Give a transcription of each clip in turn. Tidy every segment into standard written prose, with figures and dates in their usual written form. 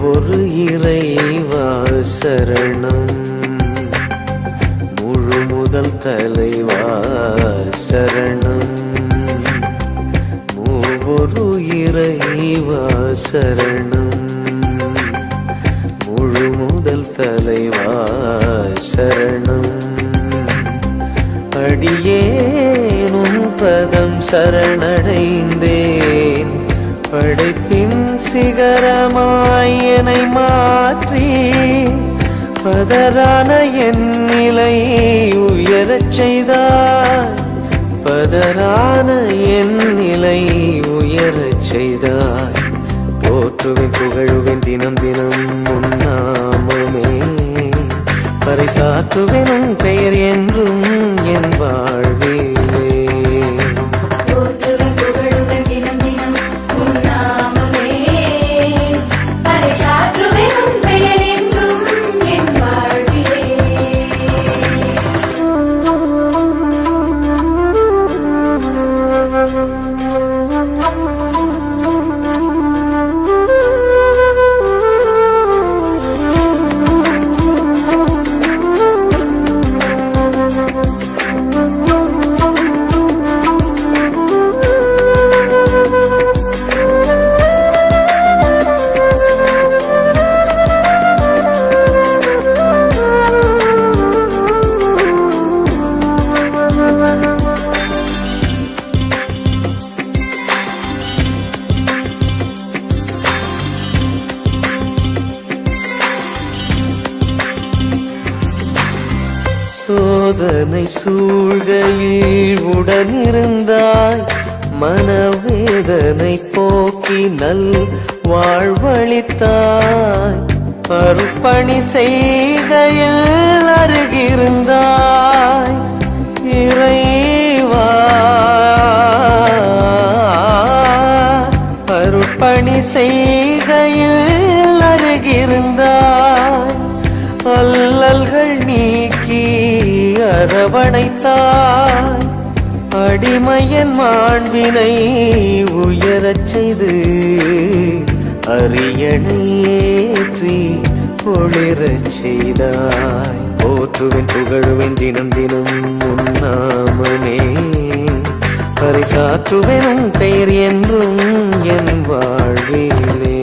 ஒரு இறைவா சரணம், முழு முதல் தலைவா சரணம். ஒரு இறைவா சரணம், முழு முதல் தலைவா சரணம். அடியேனும் பதம் சரணடைந்தேன், படைப்பின் சிகரமாய் என்னை மாற்றி பதறான என் நிலை உயரச் செய்தார். பதறான என் நிலை உயரச் செய்தார். போற்றுவேன் புகழுவேன் தினம் தினம் உன் நாமமே, பறைசாற்றுவேன் உன் பெயர் என்றும் என் வாழ்விலே. சோதனை சூழ்கையில் உடனிருந்தாய், மனவேதனை போக்கி நல் வாழ்வளித்தாய். அருப்பணி செய்கையில் அருகிருந்தாய் இறைவா. அருப்பணி செய்கையில் அருகிருந்தாய், அல்லல்கள் நீக்கி அரவணைத்தாய். அடிமையன் மாண்பினை உயரச் செய்து அரியணை ஏற்றி ஒளிரச் செய்தாய். போற்றுவேன் புகழுவேன் தினம் தினம் உன் நாமமே, பறைசாற்றுவேன் உன் பெயர் என்றும் என் வாழ்விலே.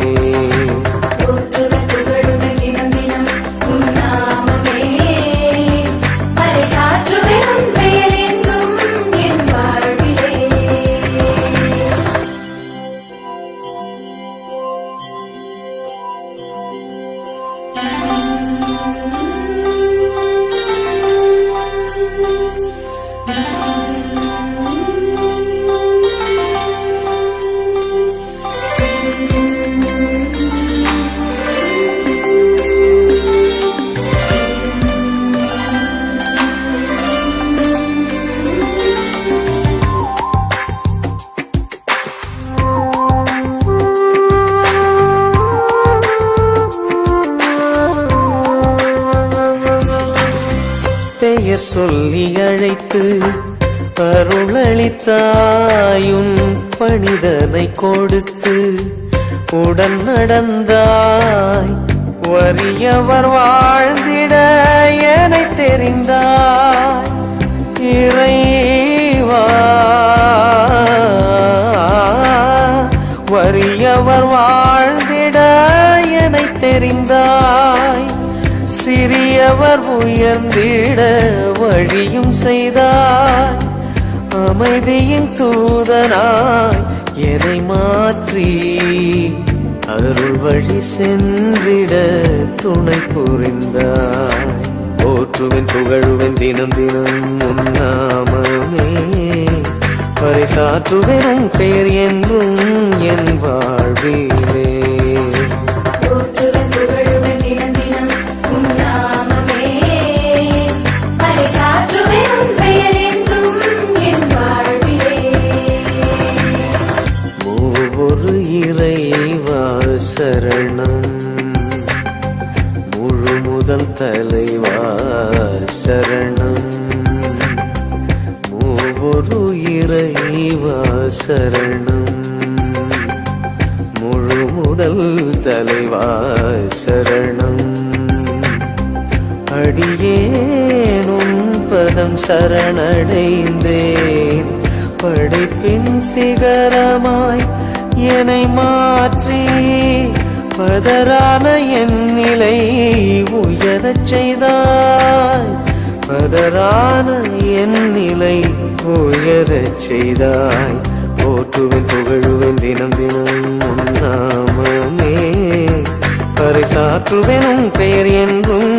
பெயர் சொல்லி அழைத்து அருளளித்தாயும், பணிதனை கொடுத்து உடன் நடந்தாய். வறியவர் வாழ்ந்திட எனை தெரிந்தாய் இறைவா. வறியவர் வாழ்ந்திட எனை தெரிந்தாய். சிறியவர் உயர்ந்திட வழியும் செய்தாய். அமைதியின் தூதனாய் என்னை மாற்றி அருள் வழி சென்றிட துணை புரிந்தாய். போற்றுவேன் புகழுவேன் தினம் தினம் உன் நாமமே, பறைசாற்றுவேன் உன் பெயர் என்றும் என் வாழ்விலே. இறைவா சரணம், முழு முதல் தலைவா சரணம். மூவொரு இறைவா சரணம், முழு முதல் தலைவா சரணம். அடியேன் உன் பதம் சரணடைந்தேன். படைப்பின் சிகரமாய் என்னை மாற்றி பதரான என் நிலை உயரச் செய்தாய். பதரான என் நிலை உயரச் செய்தாய். போற்றுவேன் புகழுவேன் தினம் தினம் உன் நாமமே. பறைசாற்றுவேன் உன் பெயர் என்றும்